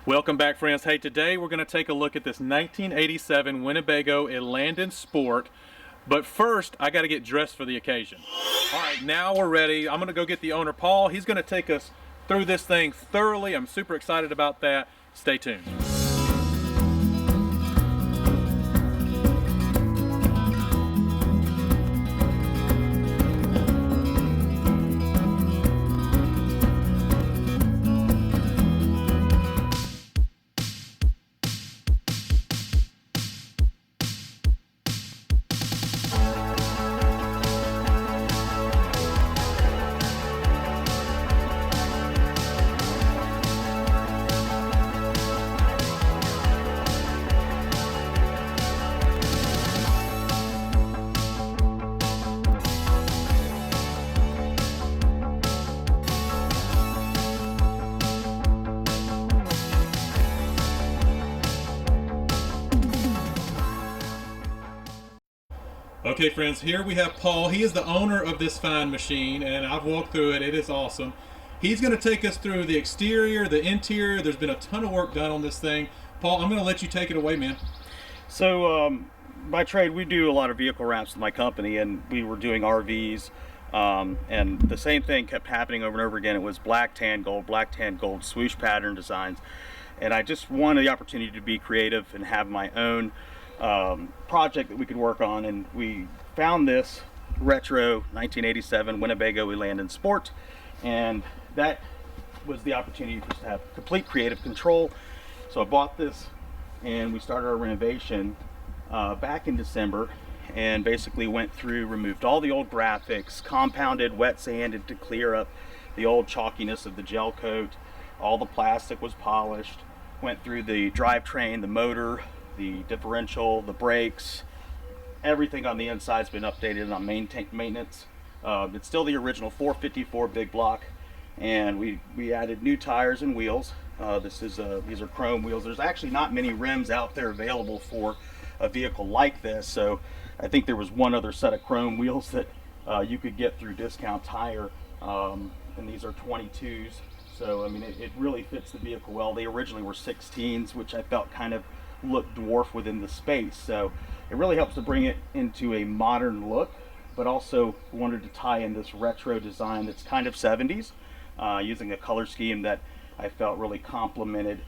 Welcome back, friends. Hey, today we're going to take a look at this 1987 Winnebago Landon Sport. But first, I got to get dressed for the occasion. All right, now we're ready. I'm going to go get the owner, Paul. He's going to take us through this thing thoroughly. I'm super excited about that. Stay tuned. Okay, friends, here we have Paul. He is the owner of this fine machine, and I've walked through it. It is awesome. He's going to take us through the exterior, the interior. There's been a ton of work done on this thing. Paul, I'm going to let you take it away, man. So, by trade, we do a lot of vehicle wraps with my company, and we were doing RVs, and the same thing kept happening over and over again. It was black, tan, gold swoosh pattern designs, and I just wanted the opportunity to be creative and have my own project that we could work on, and we found this retro 1987 Winnebago Landon Sport, and that was the opportunity for us to have complete creative control. So I bought this, and we started our renovation back in December, and basically went through, removed all the old graphics, compounded, wet sanded to clear up the old chalkiness of the gel coat. All the plastic was polished, went through the drivetrain, the motor, the differential, the brakes, everything on the inside's been updated on maintenance. It's still the original 454 big block, and we added new tires and wheels. These are chrome wheels. There's actually not many rims out there available for a vehicle like this, so I think there was one other set of chrome wheels that you could get through Discount Tire, and these are 22s, so I mean it really fits the vehicle well. They originally were 16s, which I felt kind of look dwarf within the space, so it really helps to bring it into a modern look, but also wanted to tie in this retro design that's kind of 70s, using a color scheme that I felt really complemented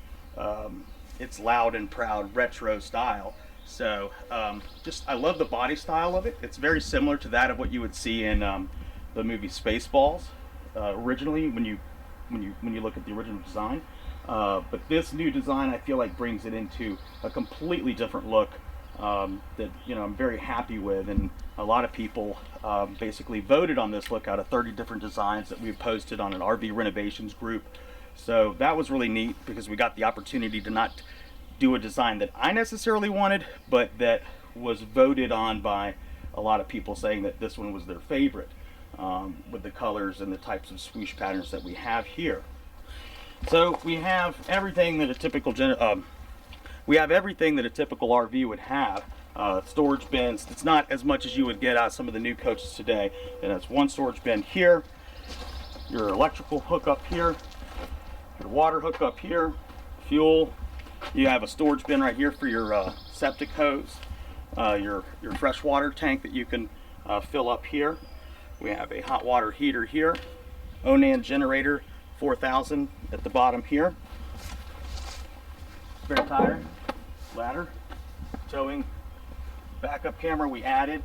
its loud and proud retro style. So I love the body style of it. It's very similar to that of what you would see in the movie Spaceballs originally, when you look at the original design. But this new design, I feel like, brings it into a completely different look that I'm very happy with, and a lot of people basically voted on this look out of 30 different designs that we posted on an RV Renovations group. So that was really neat, because we got the opportunity to not do a design that I necessarily wanted, but that was voted on by a lot of people saying that this one was their favorite, with the colors and the types of swoosh patterns that we have here. So we have everything that a typical RV would have. Storage bins. It's not as much as you would get out of some of the new coaches today. And it's one storage bin here, your electrical hookup here, your water hookup here, fuel. You have a storage bin right here for your septic hose, your fresh water tank that you can fill up here. We have a hot water heater here, Onan generator 4000 at the bottom here, spare tire, ladder, towing, backup camera we added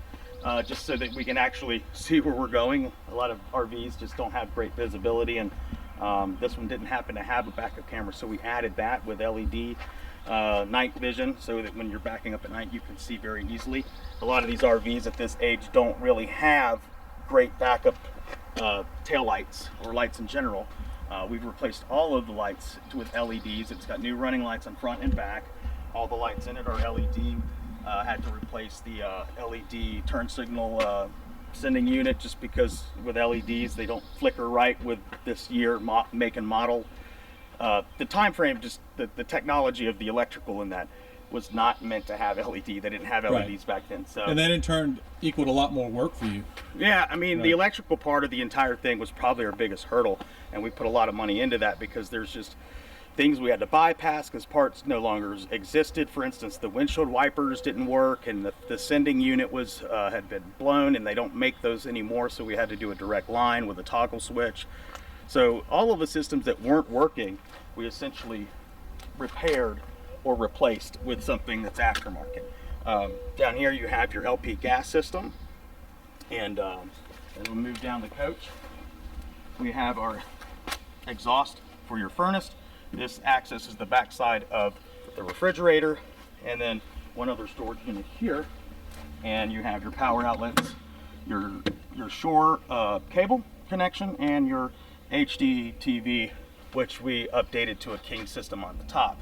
just so that we can actually see where we're going. A lot of RVs just don't have great visibility, and this one didn't happen to have a backup camera, so we added that with LED night vision, so that when you're backing up at night you can see very easily. A lot of these RVs at this age don't really have great backup tail lights or lights in general. We've replaced all of the lights with LEDs. It's got new running lights on front and back. All the lights in it are LED. Had to replace the LED turn signal sending unit, just because with LEDs they don't flicker right with this year make and model. The time frame, just the technology of the electrical in that was not meant to have LED. They didn't have LEDs back then. So, and that in turn equaled a lot more work for you. Yeah, I mean, the electrical part of the entire thing was probably our biggest hurdle, and we put a lot of money into that, because there's just things we had to bypass because parts no longer existed. For instance, the windshield wipers didn't work, and the sending unit was had been blown, and they don't make those anymore, so we had to do a direct line with a toggle switch. So all of the systems that weren't working, we essentially repaired or replaced with something that's aftermarket. Down here you have your LP gas system, and we'll move down the coach. We have our exhaust for your furnace. This accesses the backside of the refrigerator, and then one other storage unit here, and you have your power outlets, your Shore cable connection, and your HD TV, which we updated to a King system on the top.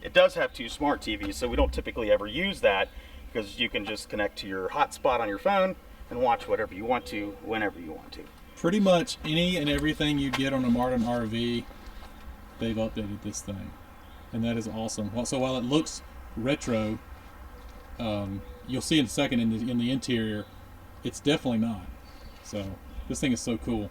It does have 2 smart TVs, so we don't typically ever use that because you can just connect to your hotspot on your phone and watch whatever you want to, whenever you want to. Pretty much any and everything you get on a modern RV, they've updated this thing, and that is awesome. So while it looks retro, you'll see in a second in the interior, it's definitely not. So this thing is so cool.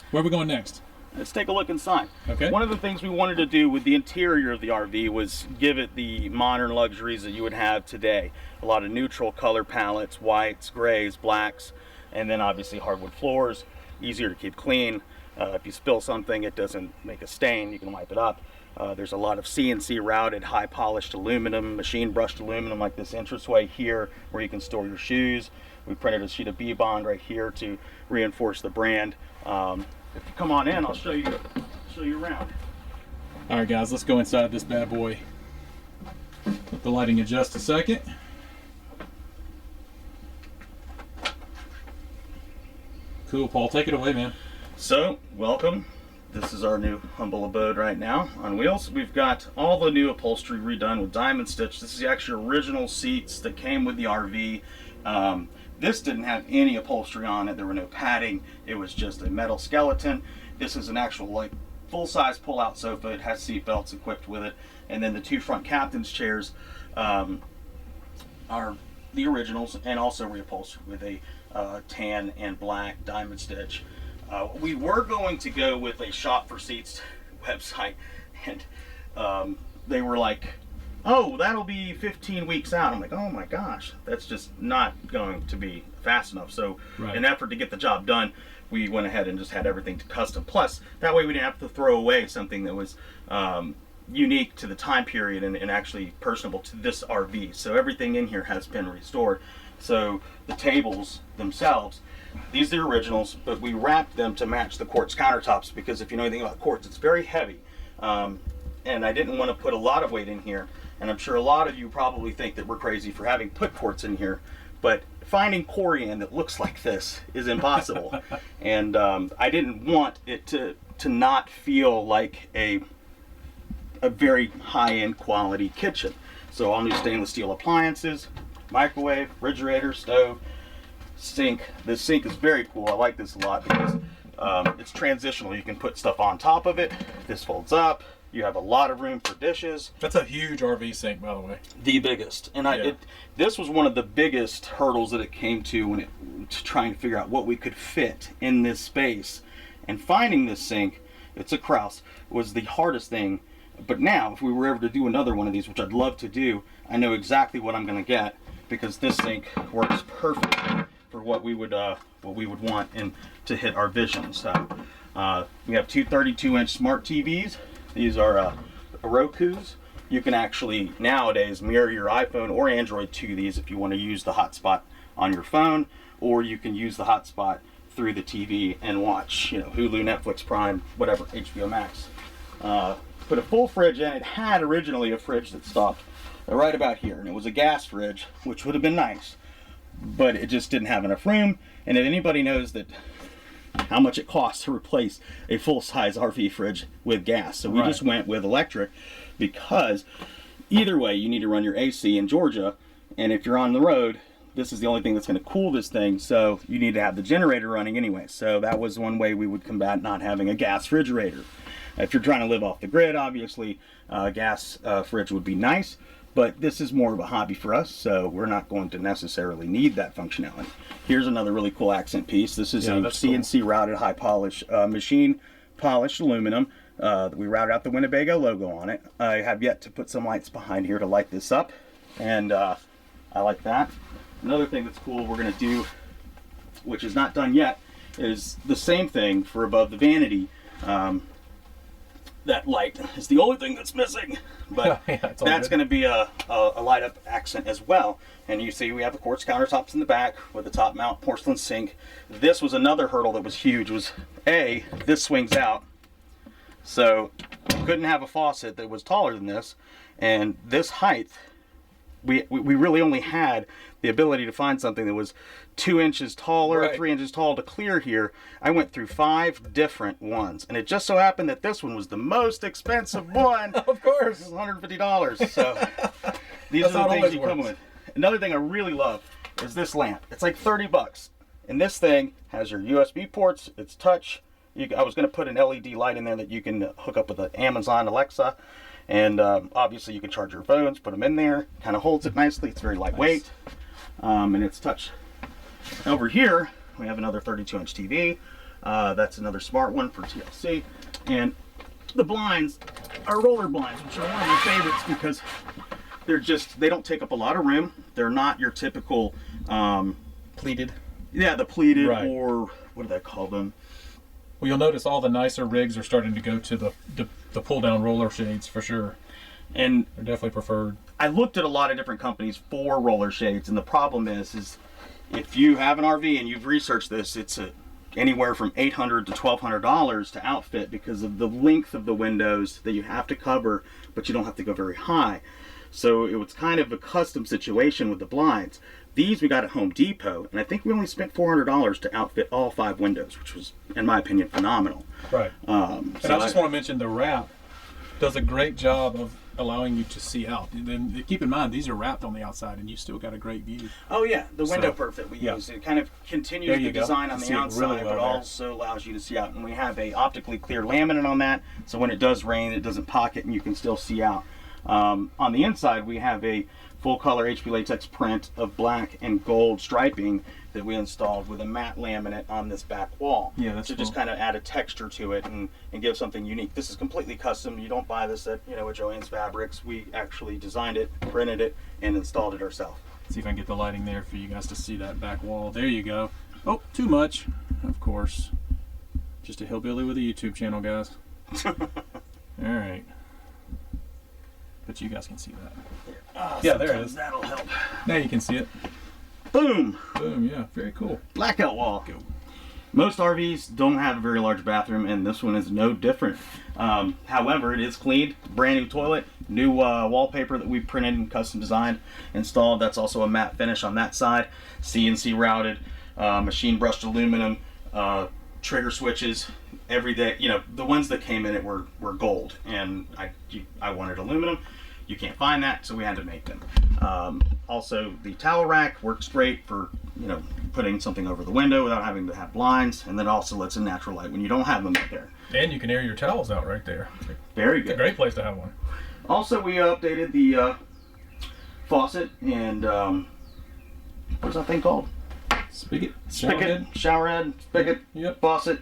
Where are we going next? Let's take a look inside. Okay. One of the things we wanted to do with the interior of the RV was give it the modern luxuries that you would have today. A lot of neutral color palettes, whites, grays, blacks, and then obviously hardwood floors, easier to keep clean. If you spill something, it doesn't make a stain, you can wipe it up. There's a lot of CNC routed, high polished aluminum, machine brushed aluminum, like this entranceway here where you can store your shoes. We printed a sheet of B-bond right here to reinforce the brand. If you come on in, I'll show you around. All right, guys, let's go inside this bad boy. Let the lighting adjust a second. Cool, Paul. Take it away, man. So, welcome. This is our new humble abode right now on wheels. We've got all the new upholstery redone with diamond stitch. This is the actual original seats that came with the RV. This didn't have any upholstery on it. There were no padding. It was just a metal skeleton. This is an actual like full-size pull-out sofa. It has seat belts equipped with it. And then the 2 front captain's chairs are the originals and also reupholstered with a tan and black diamond stitch. We were going to go with a Shop for Seats website, and they were like, oh, that'll be 15 weeks out. I'm like, oh my gosh, that's just not going to be fast enough. So in an effort to get the job done, we went ahead and just had everything to custom. Plus, that way we didn't have to throw away something that was unique to the time period and actually personable to this RV. So everything in here has been restored. So the tables themselves, these are the originals, but we wrapped them to match the quartz countertops because if you know anything about quartz, it's very heavy. And I didn't want to put a lot of weight in here. And I'm sure a lot of you probably think that we're crazy for having put quartz in here, but finding corian that looks like this is impossible. And I didn't want it to not feel like a very high-end quality kitchen. So all new stainless steel appliances, microwave, refrigerator, stove, sink. This sink is very cool. I like this a lot because it's transitional. You can put stuff on top of it. This folds up. You have a lot of room for dishes. That's a huge RV sink, by the way. The biggest. And this was one of the biggest hurdles that it came to trying to figure out what we could fit in this space. And finding this sink, it's a Kraus, was the hardest thing. But now, if we were ever to do another one of these, which I'd love to do, I know exactly what I'm going to get because this sink works perfect for what we would want and to hit our vision. So we have 2 32-inch smart TVs. These are Roku's. You can actually nowadays mirror your iPhone or Android to these if you want to use the hotspot on your phone, or you can use the hotspot through the TV and watch, Hulu, Netflix, Prime, whatever, HBO Max. Put a full fridge in. It had originally a fridge that stopped right about here, and it was a gas fridge, which would have been nice, but it just didn't have enough room. And if anybody knows that how much it costs to replace a full-size RV fridge with gas, so we just went with electric because either way you need to run your AC in Georgia, and if you're on the road, this is the only thing that's going to cool this thing, so you need to have the generator running anyway. So that was one way we would combat not having a gas refrigerator. If you're trying to live off the grid, obviously a gas fridge would be nice, but this is more of a hobby for us, so we're not going to necessarily need that functionality. Here's another really cool accent piece. This is a CNC routed high polish, machine polished aluminum. We routed out the Winnebago logo on it. I have yet to put some lights behind here to light this up, and I like that. Another thing that's cool we're going to do, which is not done yet, is the same thing for above the vanity. That light is the only thing that's missing, but yeah, that's going to be a light up accent as well. And you see we have the quartz countertops in the back with the top mount porcelain sink. This was another hurdle that was huge, was this swings out, so you couldn't have a faucet that was taller than this, and this height, we really only had the ability to find something that was 2 inches taller, right, 3 inches tall to clear here. I went through 5 different ones, and it just so happened that this one was the most expensive one. Of course. It was $150. So these That's are the how it things you always come works. with. Another thing I really love is this lamp. It's like 30 bucks. And this thing has your USB ports, it's touch. I was going to put an LED light in there that you can hook up with an Amazon Alexa. And obviously you can charge your phones, put them in there. Kind of holds it nicely. It's very lightweight. Nice. And it's touch. Over here, we have another 32-inch TV. That's another smart one for TLC. And the blinds are roller blinds, which are one of my favorites because they don't take up a lot of room. They're not your typical Pleated. Yeah, the pleated, right, or what do they call them? Well, you'll notice all the nicer rigs are starting to go to the pull-down roller shades for sure. And they're definitely preferred. I looked at a lot of different companies for roller shades, and the problem is if you have an RV and you've researched this, it's anywhere from $800 to $1,200 to outfit because of the length of the windows that you have to cover, but you don't have to go very high. So it was kind of a custom situation with the blinds. These we got at Home Depot, and I think we only spent $400 to outfit all 5 windows, which was, in my opinion, phenomenal. Right. And I just want to mention the wrap does a great job of allowing you to see out. And then keep in mind, these are wrapped on the outside, and you still got a great view. Oh yeah, the window perf that we use, it kind of continues the design on the outside, really well, but also allows you to see out. And we have a optically clear laminate on that, so when it does rain, it doesn't pocket, and you can still see out. On the inside, we have a full color HP latex print of black and gold striping that we installed with a matte laminate on this back wall. Yeah, that's to cool. just kind of add a texture to it and give something unique. This is completely custom. You don't buy this at at Joann's Fabrics. We actually designed it, printed it, and installed it ourselves. See if I can get the lighting there for you guys to see that back wall. There you go. Oh, too much, of course. Just a hillbilly with a YouTube channel, guys. All right. But you guys can see that. Yeah, there it is. That'll help. Now you can see it. Boom! Boom, yeah, very cool. Blackout wall. Go. Most RVs don't have a very large bathroom, and this one is no different. However, it is cleaned, brand new toilet, new wallpaper that we printed and custom designed, installed. That's also a matte finish on that side. CNC routed, machine brushed aluminum, trigger switches. Every day, the ones that came in it were gold, and I wanted aluminum. You can't find that, so we had to make them. Also, the towel rack works great for putting something over the window without having to have blinds, and then also lets in natural light when you don't have them up there. And you can air your towels out right there. Very It's a good. great place to have one. Also, we updated the faucet and what's that thing called? Spigot. Shower head, spigot, Yep. faucet,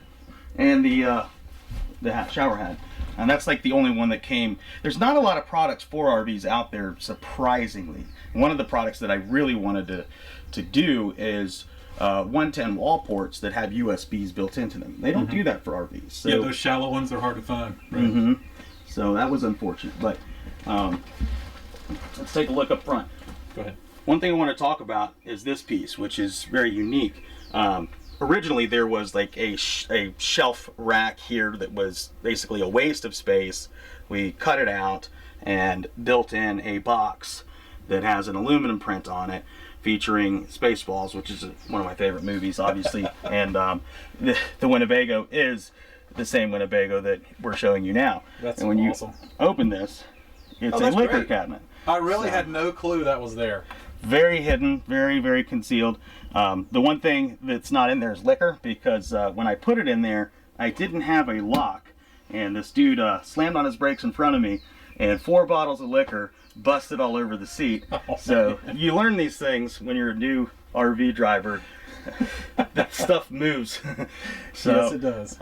and the shower head. And that's like the only one that came. There's not a lot of products for RVs out there, surprisingly. One of the products that I really wanted to do is 110 wall ports that have USBs built into them. They don't do that for RVs. So, Yeah, those shallow ones are hard to find. Right? Mm-hmm. So that was unfortunate. But let's take a look up front. Go ahead. One thing I want to talk about is this piece, which is very unique. Originally, there was like a shelf rack here that was basically a waste of space. We cut it out and built in a box that has an aluminum print on it featuring Spaceballs, which is one of my favorite movies, obviously. And the Winnebago is the same Winnebago that we're showing you now. That's and when awesome. you open this, it's a that's liquor great. cabinet. I really had no clue that was there. Very hidden, very, very concealed. The one thing that's not in there is liquor, because when I put it in there, I didn't have a lock. And this dude slammed on his brakes in front of me, and 4 bottles of liquor busted all over the seat. So you learn these things when you're a new RV driver. That stuff moves. So, yes, it does.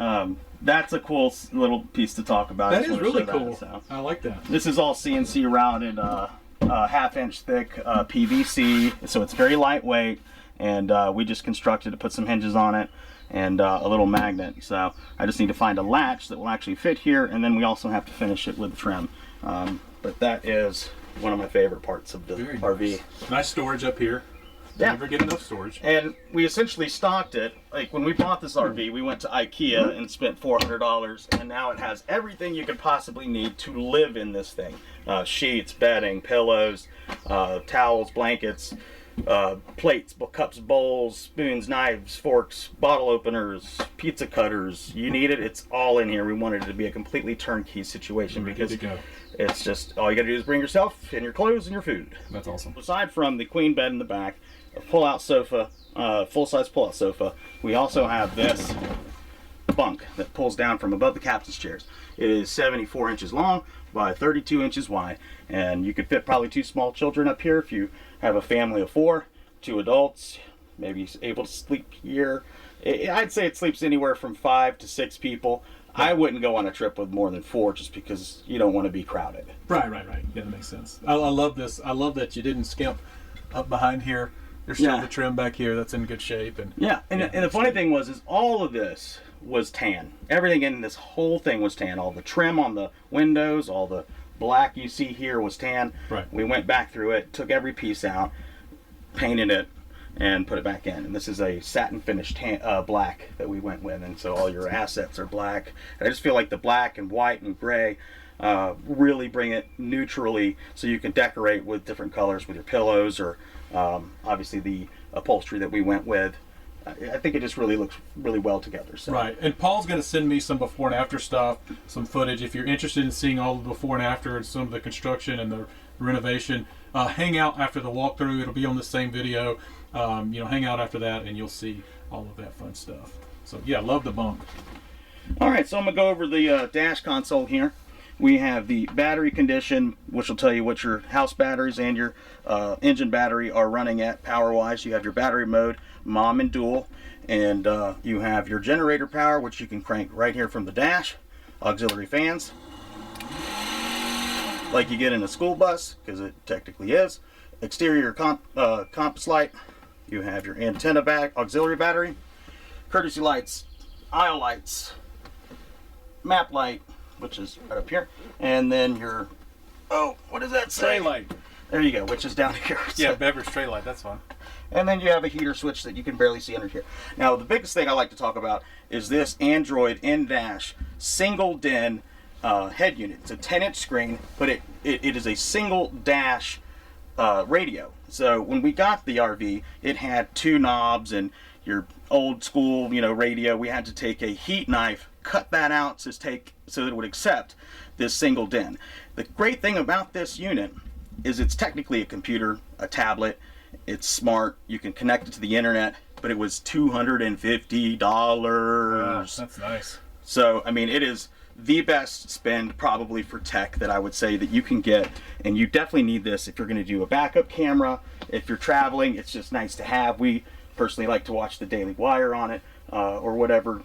that's a cool little piece to talk about. That is really cool. I like that. This is all CNC routed, half-inch thick PVC, so it's very lightweight, and we just constructed to put some hinges on it and a little magnet. So I just need to find a latch that will actually fit here, and then we also have to finish it with trim. But that is one of my favorite parts of the RV. Nice storage up here. Yeah. Never get enough storage. And we essentially stocked it. Like when we bought this RV, we went to IKEA and spent $400, and now it has everything you could possibly need to live in this thing. Sheets, bedding, pillows, towels, blankets, plates, cups, bowls, spoons, knives, forks, bottle openers, pizza cutters. You need it, it's all in here. We wanted it to be a completely turnkey situation because it's just all you gotta do is bring yourself and your clothes and your food. That's awesome. Aside from the queen bed in the back, a pull-out sofa, full-size pull-out sofa, we also have this bunk that pulls down from above the captain's chairs. It is 74 inches long by 32 inches wide, and you could fit probably 2 small children up here if you have a family of 4, 2 adults, maybe able to sleep here. I'd say it sleeps anywhere from 5 to 6 people. I wouldn't go on a trip with more than 4 just because you don't want to be crowded. Right. Yeah, that makes sense. I love this. I love that you didn't skimp up behind here. There's still the trim back here that's in good shape. And the funny thing is all of this was tan. Everything in this whole thing was tan. All the trim on the windows, all the black you see here was tan. Right. We went back through it, took every piece out, painted it, and put it back in. And this is a satin finished black that we went with, and so all your assets are black. And I just feel like the black and white and gray really bring it neutrally, so you can decorate with different colors with your pillows or obviously the upholstery that we went with. I think it just really looks really well together. So. Right, and Paul's going to send me some before and after stuff, some footage. If you're interested in seeing all the before and after and some of the construction and the renovation, hang out after the walkthrough. It'll be on the same video. Hang out after that and you'll see all of that fun stuff. So yeah, love the bunk. All right, so I'm going to go over the dash console here. We have the battery condition, which will tell you what your house batteries and your engine battery are running at power-wise. You have your battery mode, mom and dual, and you have your generator power, which you can crank right here from the dash, auxiliary fans, like you get in a school bus, because it technically is, exterior compass light, you have your antenna auxiliary battery, courtesy lights, aisle lights, map light, which is right up here, and then your, what does that say? Tray light. There you go, which is down here. Yeah, beverage tray light, that's fine. And then you have a heater switch that you can barely see under here. Now, the biggest thing I like to talk about is this Android in-dash single DIN head unit. It's a 10-inch screen, but it is a single dash radio. So when we got the RV, it had 2 knobs and your old school, radio. We had to take a heat knife, cut that out so that it would accept this single DIN. The great thing about this unit is it's technically a computer, a tablet. It's smart. You can connect it to the internet, but it was $250. Wow, that's nice. So, I mean, it is the best spend probably for tech that I would say that you can get, and you definitely need this if you're going to do a backup camera. If you're traveling, it's just nice to have. We personally like to watch the Daily Wire on it, or whatever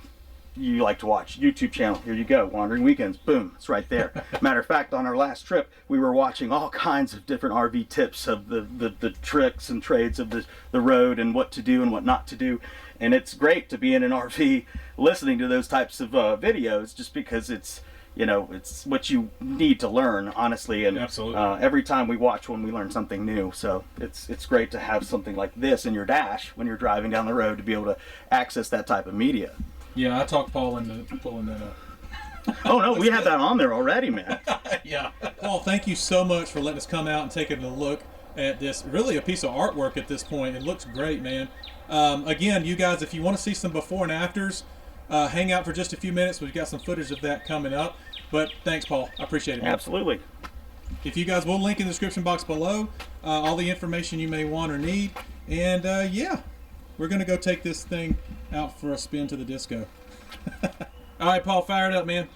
you like to watch. YouTube channel, here you go, Wandering Weekends, boom, it's right there. Matter of fact, on our last trip, we were watching all kinds of different RV tips of the tricks and trades of the road and what to do and what not to do. And it's great to be in an RV listening to those types of videos, just because it's what you need to learn, honestly. And absolutely, every time we watch one, we learn something new. So it's great to have something like this in your dash when you're driving down the road to be able to access that type of media. Yeah, I talked Paul into pulling that up. Oh no, we had that on there already, man. Yeah. Paul, thank you so much for letting us come out and taking a look at this. Really a piece of artwork at this point. It looks great, man. Again, you guys, if you want to see some before and afters, hang out for just a few minutes. We've got some footage of that coming up. But thanks, Paul. I appreciate it, man. Absolutely. If you guys will link in the description box below all the information you may want or need. And yeah, we're going to go take this thing out for a spin to the disco. All right, Paul, fire it up, man.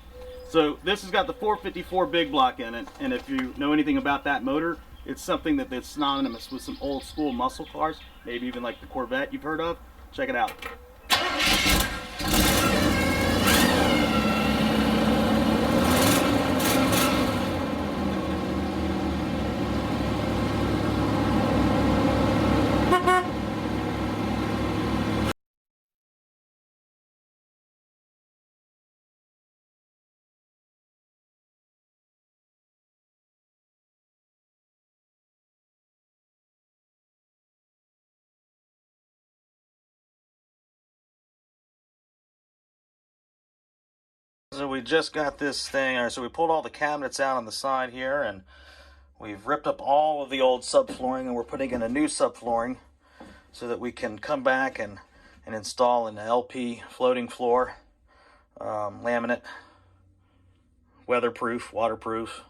So this has got the 454 big block in it, and if you know anything about that motor, it's something that's synonymous with some old school muscle cars, maybe even like the Corvette you've heard of. Check it out. So we just got this thing, so we pulled all the cabinets out on the side here, and we've ripped up all of the old subflooring, and we're putting in a new subflooring so that we can come back and install an LP floating floor, laminate, weatherproof, waterproof.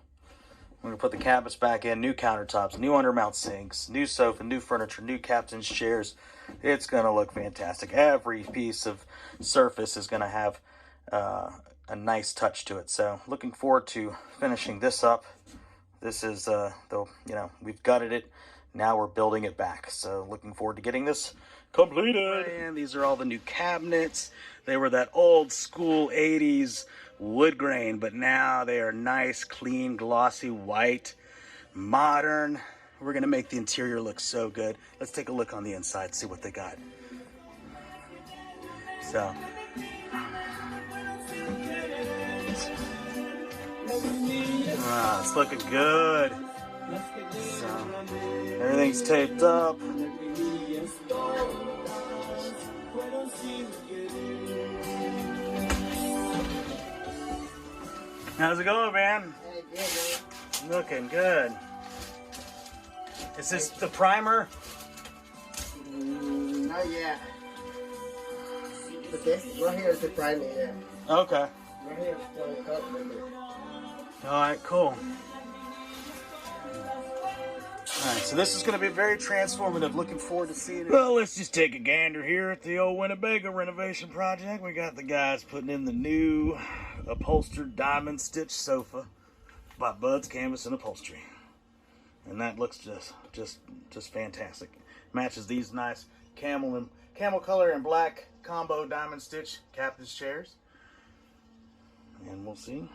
We're going to put the cabinets back in, new countertops, new undermount sinks, new sofa, new furniture, new captain's chairs. It's going to look fantastic. Every piece of surface is going to have a nice touch to it. So looking forward to finishing this up. This is we've gutted it, now we're building it back, so looking forward to getting this completed. And these are all the new cabinets. They were that old school 80s wood grain, but now they are nice, clean, glossy white, modern. We're gonna make the interior look so good. Let's take a look on the inside, see what they got. So it's looking good. So, everything's taped up. How's it going, man? Hey, good, man. Looking good. Is this the primer? Not yet. But this right here is the primer, yeah. Okay. Right here is the cut number. Alright, cool. Alright, so this is going to be very transformative. Looking forward to seeing it. Well, let's just take a gander here at the old Winnebago renovation project. We got the guys putting in the new upholstered diamond stitch sofa by Bud's Canvas and Upholstery. And that looks just fantastic. Matches these nice camel color and black combo diamond stitch captain's chairs. And we'll see.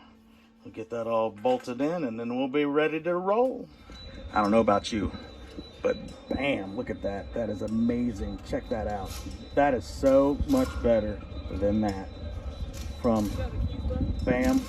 We'll get that all bolted in, and then we'll be ready to roll. I don't know about you, but bam, look at that. That is amazing. Check that out. That is so much better than that. From bam